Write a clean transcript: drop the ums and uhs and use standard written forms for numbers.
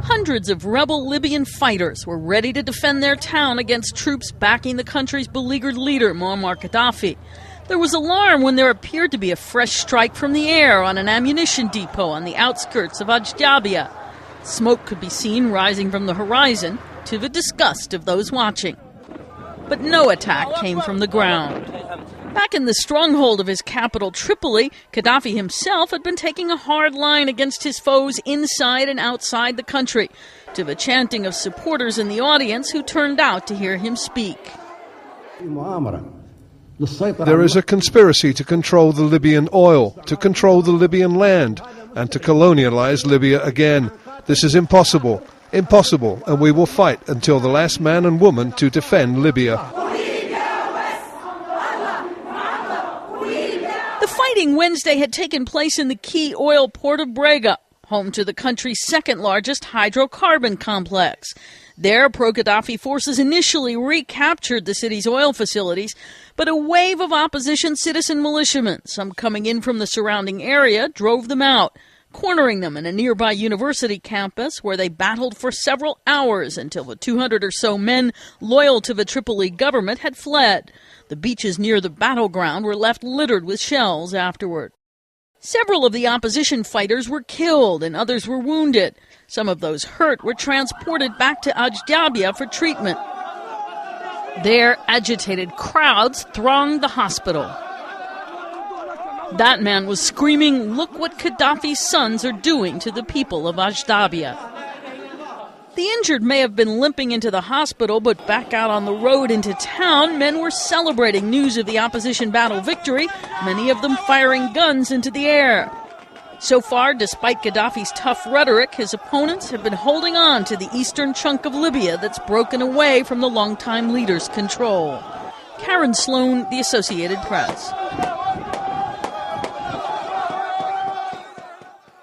Hundreds of rebel Libyan fighters were ready to defend their town against troops backing the country's beleaguered leader, Moammar Gadhafi. There was alarm when there appeared to be a fresh strike from the air on an ammunition depot on the outskirts of Ajdabiya. Smoke could be seen rising from the horizon, to the disgust of those watching. But no attack came from the ground. Back in the stronghold of his capital, Tripoli, Gadhafi himself had been taking a hard line against his foes inside and outside the country, to the chanting of supporters in the audience who turned out to hear him speak. There is a conspiracy to control the Libyan oil, to control the Libyan land, and to colonialize Libya again. This is impossible, impossible, and we will fight until the last man and woman to defend Libya. The fighting Wednesday had taken place in the key oil port of Brega, home to the country's second-largest hydrocarbon complex. There, pro-Gadhafi forces initially recaptured the city's oil facilities, but a wave of opposition citizen militiamen, some coming in from the surrounding area, drove them out, cornering them in a nearby university campus where they battled for several hours until the 200 or so men loyal to the Tripoli government had fled. The beaches near the battleground were left littered with shells afterward. Several of the opposition fighters were killed and others were wounded. Some of those hurt were transported back to Ajdabiya for treatment. There, agitated crowds thronged the hospital. That man was screaming, "Look what Gadhafi's sons are doing to the people of Ajdabiya." The injured may have been limping into the hospital, but back out on the road into town, men were celebrating news of the opposition battle victory, many of them firing guns into the air. So far, despite Gadhafi's tough rhetoric, his opponents have been holding on to the eastern chunk of Libya that's broken away from the longtime leader's control. Karen Sloan, The Associated Press.